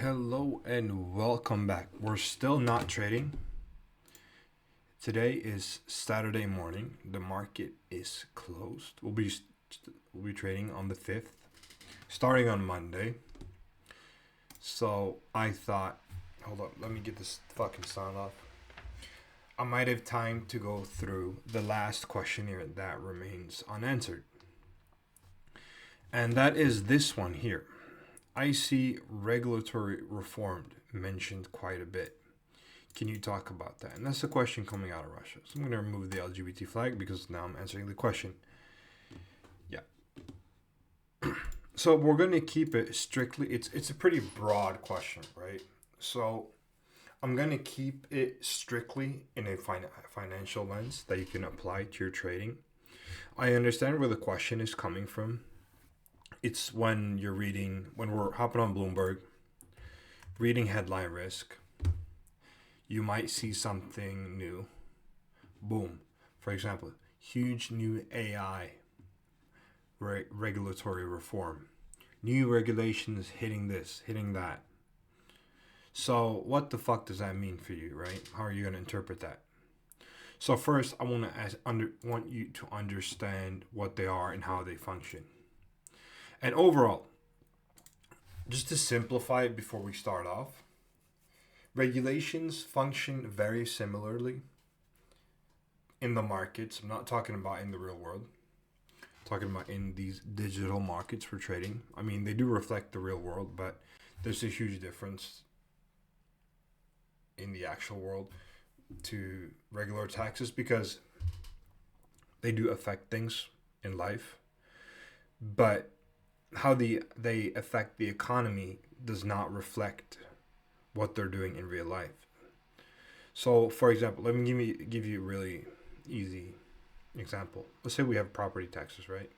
Hello and welcome back. We're still not trading. Today is Saturday morning. The market is closed. We'll be trading on the 5th, starting on Monday. So I thought, hold up, let me get this fucking sound off. I might have time to go through the last questionnaire that remains unanswered. And that is this one here. I see regulatory reform mentioned quite a bit. Can you talk about that? And that's a question coming out of Russia. So I'm going to remove the LGBT flag because now I'm answering the question. Yeah. So we're going to keep it strictly. It's a pretty broad question, right? So I'm going to keep it strictly in a financial lens that you can apply to your trading. I understand where the question is coming from. It's when we're hopping on Bloomberg, reading headline risk, you might see something new. Boom. For example, huge new AI regulatory reform. New regulations hitting this, hitting that. So what the fuck does that mean for you, right? How are you going to interpret that? So first, I want you to understand what they are and how they function. And overall, just to simplify it before we start off, regulations function very similarly in the markets. I'm not talking about in the real world. I'm talking about in these digital markets for trading. I mean, they do reflect the real world, but there's a huge difference in the actual world to regular taxes because they do affect things in life. But how they affect the economy does not reflect what they're doing in real life. So, for example, let me give you a really easy example. Let's say we have property taxes, right?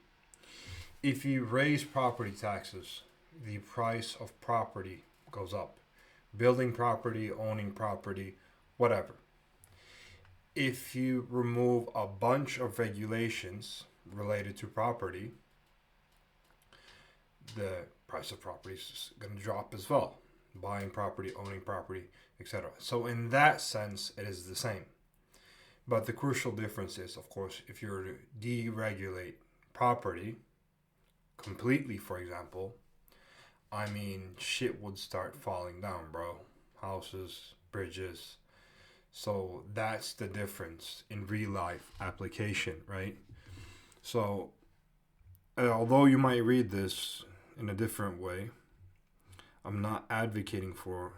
If you raise property taxes, the price of property goes up. Building property, owning property, whatever. If you remove a bunch of regulations related to property, the price of property is going to drop as well. Buying property, owning property, etc. So in that sense, it is the same. But the crucial difference is, of course, if you were to deregulate property completely, for example, I mean, shit would start falling down, bro. Houses, bridges. So that's the difference in real life application, right? So although you might read this in a different way, I'm not advocating for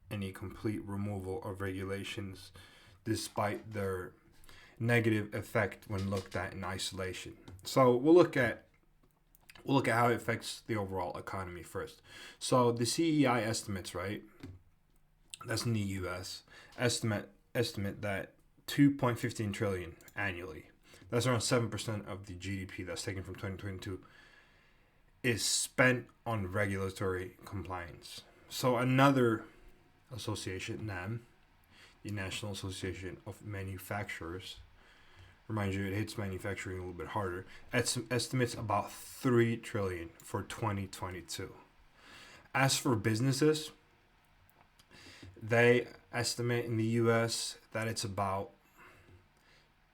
any complete removal of regulations despite their negative effect when looked at in isolation. So we'll look at how it affects the overall economy first. So the CEI estimates, right? That's in the US, estimate that 2.15 trillion annually. That's around 7% of the GDP that's taken from 2022 is spent on regulatory compliance. So another association, NAM, the National Association of Manufacturers, remind you it hits manufacturing a little bit harder, estimates about 3 trillion for 2022. As for businesses, they estimate in the US that it's about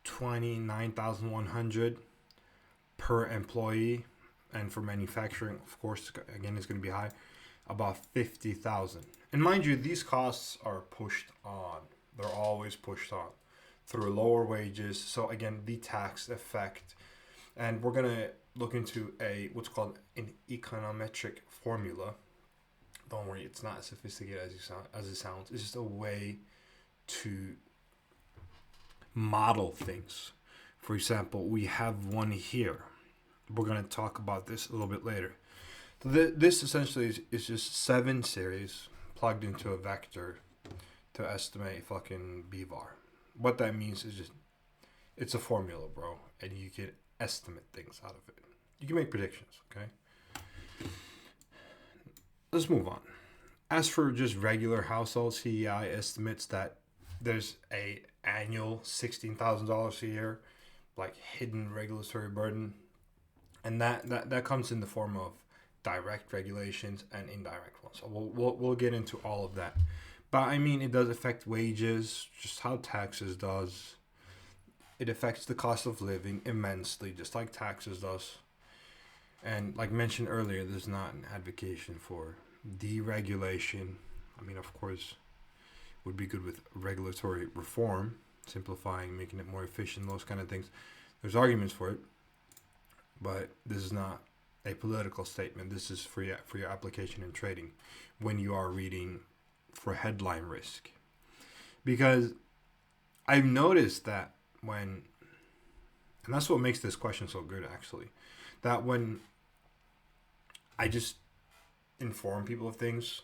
29,100 per employee. And for manufacturing, of course, again, it's going to be high, about 50,000. And mind you, these costs are pushed on. They're always pushed on through lower wages. So again, the tax effect. And we're going to look into what's called an econometric formula. Don't worry, it's not as sophisticated as it sounds. It's just a way to model things. For example, we have one here. We're going to talk about this a little bit later. So this essentially is just 7 series plugged into a vector to estimate fucking BVAR. What that means is just, it's a formula, bro. And you can estimate things out of it. You can make predictions, okay? Let's move on. As for just regular household, CEI estimates that there's a annual $16,000 a year, like hidden regulatory burden. And that comes in the form of direct regulations and indirect ones. So we'll get into all of that. But I mean, it does affect wages, just how taxes does. It affects the cost of living immensely, just like taxes does. And like mentioned earlier, there's not an advocacy for deregulation. I mean, of course, would be good with regulatory reform, simplifying, making it more efficient, those kind of things. There's arguments for it, but this is not a political statement. This is for your application and trading when you are reading for headline risk. Because I've noticed that and that's what makes this question so good actually, that when I just inform people of things,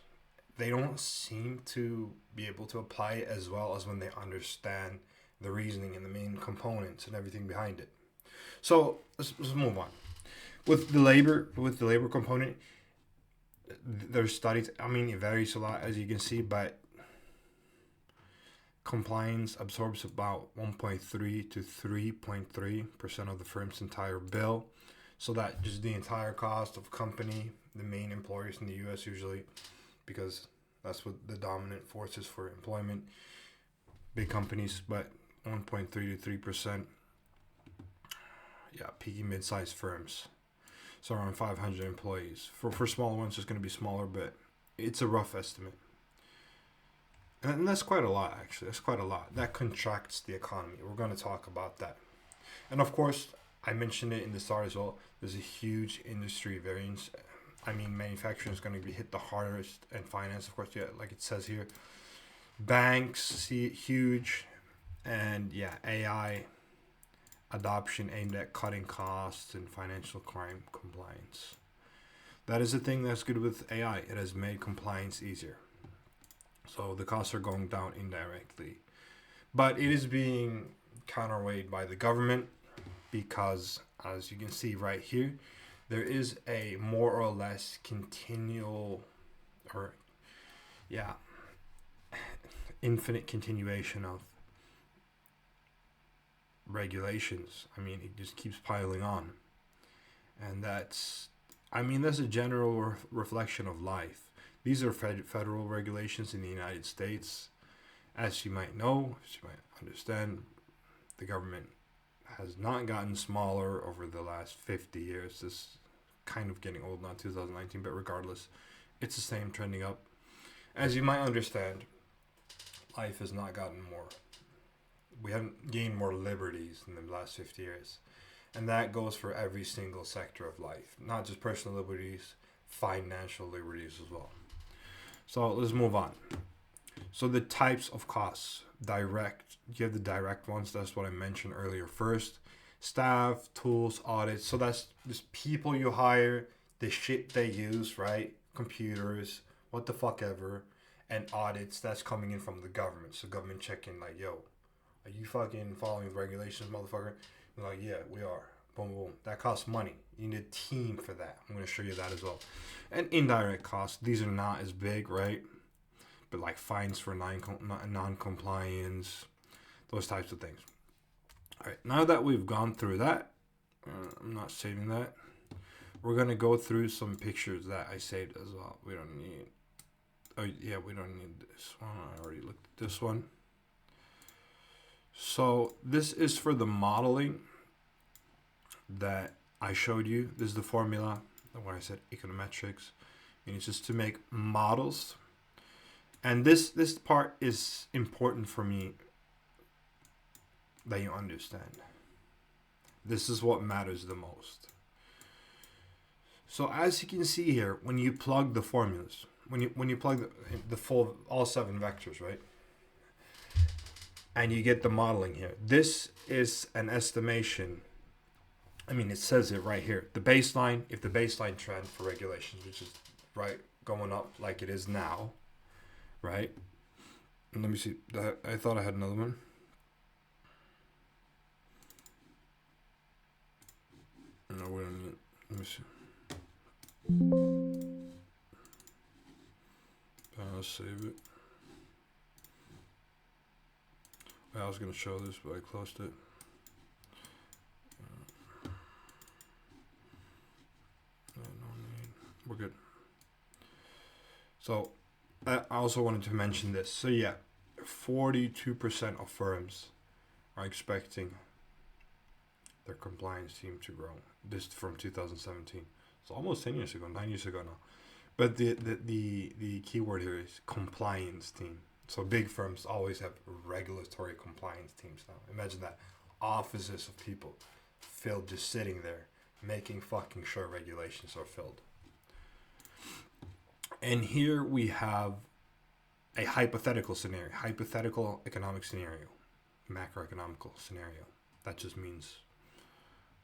they don't seem to be able to apply it as well as when they understand the reasoning and the main components and everything behind it. So let's move on. With the labor component, there's studies. I mean, it varies a lot, as you can see, but compliance absorbs about 1.3 to 3.3% of the firm's entire bill. So that just the entire cost of company, the main employers in the U.S. usually, because that's what the dominant force is for employment, big companies, but 1.3 to 3%. Yeah, peaky mid-sized firms. So around 500 employees. For smaller ones, it's going to be smaller, but it's a rough estimate. And that's quite a lot, actually. That's quite a lot. That contracts the economy. We're going to talk about that. And of course, I mentioned it in the start as well. There's a huge industry variance. I mean, manufacturing is going to be hit the hardest, and finance, of course, yeah, like it says here. Banks see it huge. And yeah, AI adoption aimed at cutting costs and financial crime compliance. That is the thing that's good with AI. It has made compliance easier. So the costs are going down indirectly. But it is being counterweighed by the government because, as you can see right here, there is a more or less continual infinite continuation of regulations. I mean, it just keeps piling on. And that's a general reflection of life. These are federal regulations in the United States. As you might know, as you might understand, the government has not gotten smaller over the last 50 years. This is kind of getting old, not 2019, but regardless, it's the same, trending up. As you might understand, life has not gotten more. We haven't gained more liberties in the last 50 years. And that goes for every single sector of life, not just personal liberties, financial liberties as well. So let's move on. So the types of costs, you have the direct ones. That's what I mentioned earlier. First, staff, tools, audits. So that's just people you hire, the shit they use, right? Computers, what the fuck ever. And audits, that's coming in from the government. So government checking like, yo, are you fucking following the regulations, motherfucker? You're like, yeah, we are. Boom, boom. That costs money. You need a team for that. I'm going to show you that as well. And indirect costs, these are not as big, right? But like fines for non-compliance, those types of things. All right, now that we've gone through that, I'm not saving that. We're going to go through some pictures that I saved as well. We don't need this one. I already looked at this one. So this is for the modeling that I showed you. This is the formula where I said econometrics. And it's just to make models. And this part is important for me that you understand. This is what matters the most. So as you can see here, when you plug the formulas, when you plug the full all 7 vectors, right? And you get the modeling here. This is an estimation. I mean, it says it right here. The baseline, if the baseline trend for regulations, which is right going up like it is now, right? And let me see. I thought I had another one. No, we don't need. Let me see. I'll save it. I was going to show this, but I closed it. No need. We're So I also wanted to mention this. So yeah, 42% of firms are expecting their compliance team to grow. This from 2017. It's almost 10 years ago, 9 years ago now. But the key word here is compliance team. So big firms always have regulatory compliance teams now. Imagine that. Offices of people filled just sitting there making fucking sure regulations are filled. And here we have a hypothetical scenario, hypothetical economic scenario, macroeconomical scenario. That just means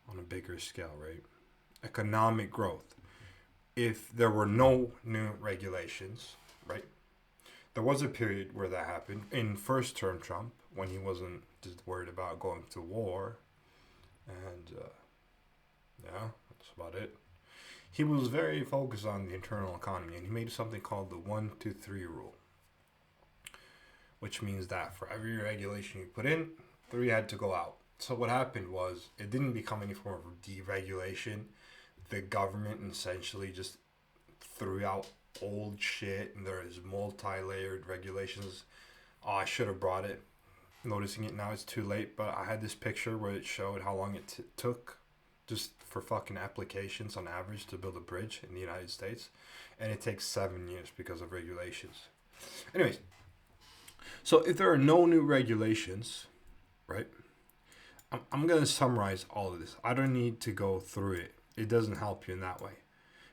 on a bigger scale, right? Economic growth. If there were no new regulations, right? There was a period where that happened in first term Trump when he wasn't just worried about going to war, and yeah, that's about it. He was very focused on the internal economy, and he made something called the 1, 2, 3 rule, which means that for every regulation you put in, 3 had to go out. So what happened was it didn't become any form of deregulation. The government essentially just threw out old shit, and there is multi-layered regulations. Oh, I should have brought it. Noticing it now, it's too late. But I had this picture where it showed how long it took just for fucking applications on average to build a bridge in the United States, and it takes 7 years because of regulations. Anyways, so if there are no new regulations, right? I'm gonna summarize all of this. I don't need to go through it. It doesn't help you in that way.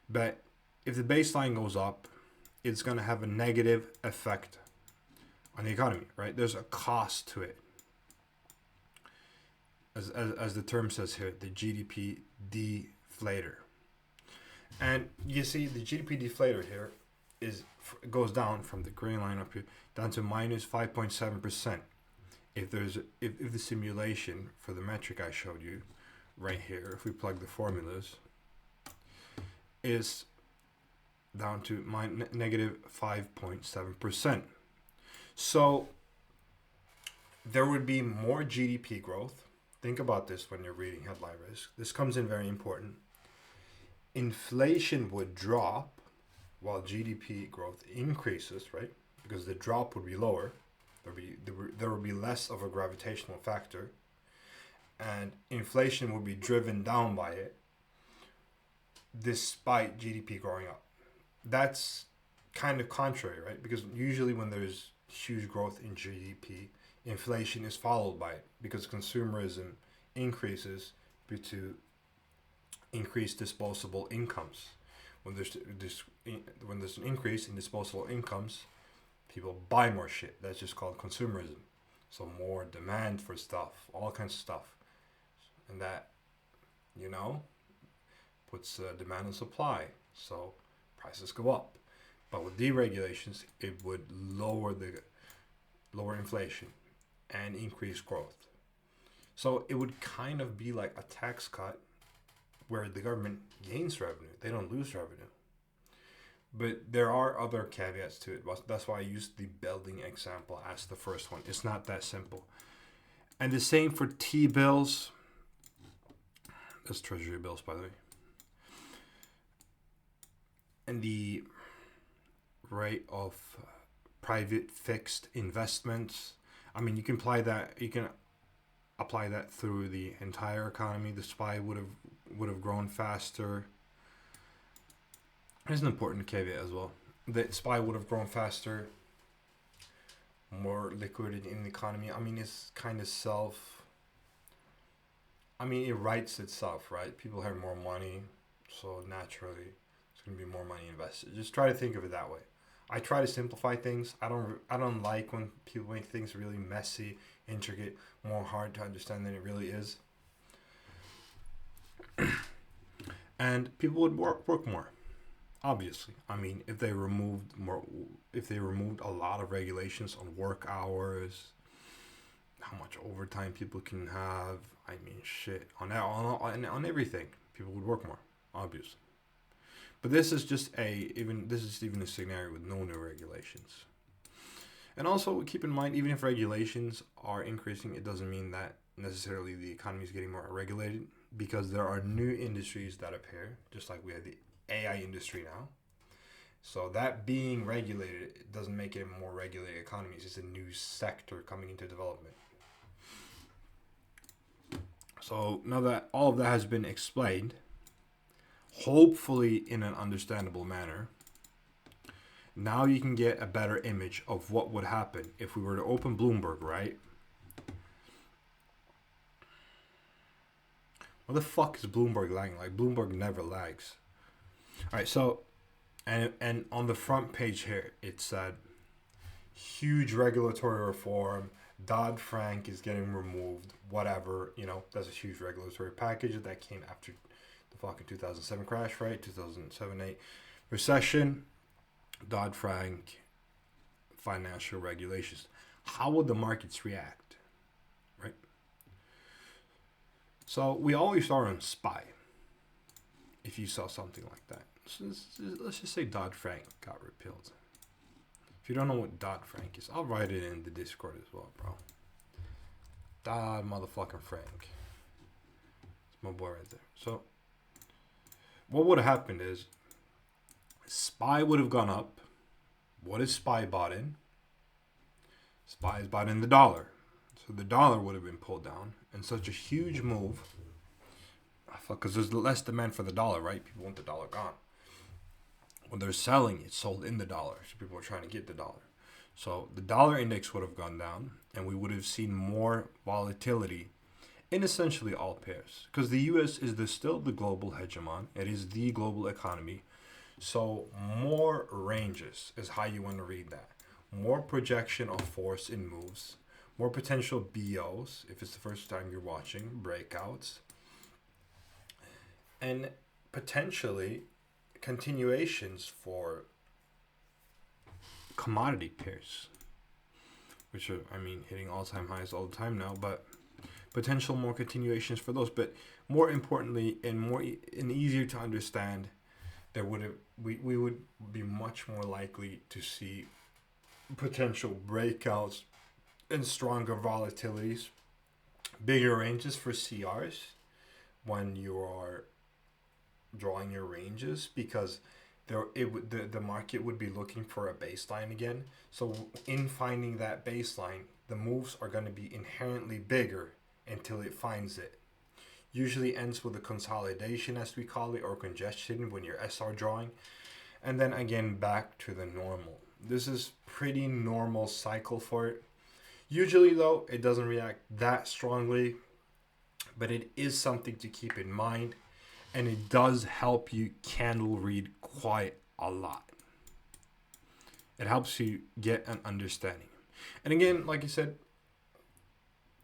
But if the baseline goes up, it's going to have a negative effect on the economy, right? There's a cost to it. As the term says here, the GDP deflator. And you see the GDP deflator here goes down from the green line up here down to minus 5.7%. If the simulation for the metric I showed you right here, if we plug the formulas, is down to negative 5.7%. So there would be more GDP growth. Think about this when you're reading headline risk. This comes in very important. Inflation would drop while GDP growth increases, right? Because the drop would be lower. There would be less of a gravitational factor. And inflation would be driven down by it despite GDP growing up. That's kind of contrary, right? Because usually when there's huge growth in GDP, inflation is followed by it because consumerism increases due to increased disposable incomes. When there's an increase in disposable incomes, people buy more shit. That's just called consumerism. So more demand for stuff, all kinds of stuff. And that, puts demand and supply. So prices go up. But with deregulations, it would lower inflation and increase growth. So it would kind of be like a tax cut where the government gains revenue. They don't lose revenue. But there are other caveats to it. That's why I used the building example as the first one. It's not that simple. And the same for T-bills. That's treasury bills, by the way. And the rate of private fixed investments. I mean, you can apply that through the entire economy. The SPY would have grown faster. There's an important caveat as well. The SPY would have grown faster, more liquidity in the economy. I mean, it's kind of it writes itself, right? People have more money, so naturally it's going to be more money invested. Just try to think of it that way. I try to simplify things. I don't like when people make things really messy, intricate, more hard to understand than it really is. And people would work more. Obviously, I mean, if they removed a lot of regulations on work hours, how much overtime people can have, I mean, shit, on everything, people would work more, obviously. But this is even a scenario with no new regulations. And also keep in mind, even if regulations are increasing, it doesn't mean that necessarily the economy is getting more regulated, because there are new industries that appear, just like we have the AI industry now. So that being regulated, it doesn't make it a more regulated economy. It's just a new sector coming into development. So now that all of that has been explained, hopefully in an understandable manner, now you can get a better image of what would happen if we were to open Bloomberg, right? What the fuck is Bloomberg lagging? Like, Bloomberg never lags. All right, so, and on the front page here, it said, huge regulatory reform, Dodd-Frank is getting removed, whatever, that's a huge regulatory package that came after the fucking 2007 crash, right? 2007-8 recession, Dodd-Frank, financial regulations. How would the markets react, right? So we always start on SPY. If you saw something like that, let's just say Dodd-Frank got repealed. If you don't know what Dodd-Frank is, I'll write it in the Discord as well, bro. Dodd motherfucking Frank. It's my boy right there. So what would have happened is SPY would have gone up. What is SPY bought in? SPY is bought in the dollar. So the dollar would have been pulled down. And such a huge move, because there's less demand for the dollar, right? People want the dollar gone. When they're selling, it's sold in the dollar. So people are trying to get the dollar. So the dollar index would have gone down, and we would have seen more volatility in essentially all pairs. Because the U.S. is still the global hegemon. It is the global economy. So more ranges is how you want to read that. More projection of force in moves. More potential BOs, if it's the first time you're watching, breakouts. And potentially continuations for commodity pairs, which are, hitting all-time highs all the time now, but potential more continuations for those. But more importantly and easier to understand, we would be much more likely to see potential breakouts and stronger volatilities, bigger ranges for CRs when you are drawing your ranges, because the market would be looking for a baseline again. So in finding that baseline, the moves are going to be inherently bigger until it finds it. Usually ends with a consolidation, as we call it, or congestion when you're SR drawing, and then again back to the normal. This is pretty normal cycle for it. Usually though, it doesn't react that strongly, but it is something to keep in mind, and it does help you candle read quite a lot. It helps you get an understanding. And again, like I said,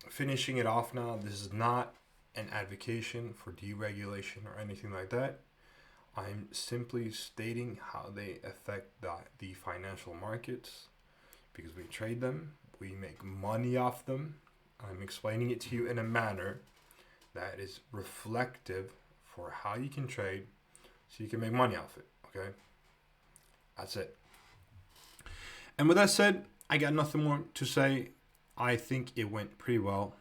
finishing it off now, this is not an advocation for deregulation or anything like that. I'm simply stating how they affect the financial markets, because we trade them, we make money off them. I'm explaining it to you in a manner that is reflective for how you can trade so you can make money off it, okay? That's it. And with that said, I got nothing more to say. I think it went pretty well.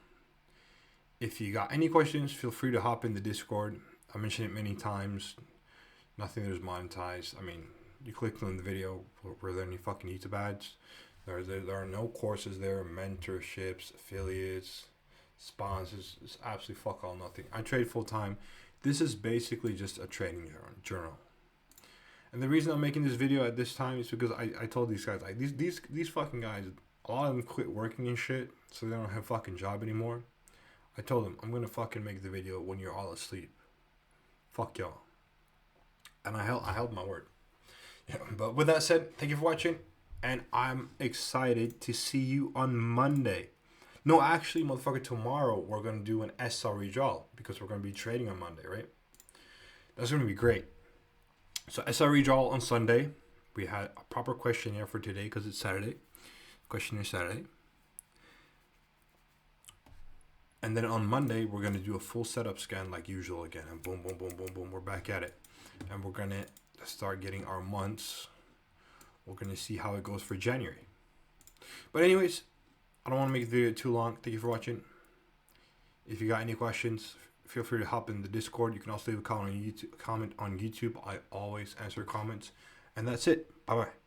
If you got any questions, feel free to hop in the Discord. I mentioned it many times. Nothing that is monetized. You clicked on the video. Were there any fucking YouTube ads? There are no courses there, mentorships, affiliates, sponsors. It's absolutely fuck all nothing. I trade full time. This is basically just a trading journal. And the reason I'm making this video at this time is because I told these guys, like, these fucking guys, a lot of them quit working and shit, so they don't have a fucking job anymore. I told them, I'm gonna fucking make the video when you're all asleep. Fuck y'all. And I held my word. Yeah, but with that said, thank you for watching, and I'm excited to see you on Monday. No, actually, motherfucker, tomorrow we're gonna do an SRE draw, because we're gonna be trading on Monday, right? That's gonna be great. So SRE draw on Sunday. We had a proper questionnaire for today because it's Saturday. Questionnaire Saturday. And then on Monday, we're going to do a full setup scan like usual again. And boom, boom, boom, boom, boom. We're back at it. And we're going to start getting our months. We're going to see how it goes for January. But anyways, I don't want to make the video too long. Thank you for watching. If you got any questions, feel free to hop in the Discord. You can also leave a comment on YouTube. I always answer comments. And that's it. Bye bye.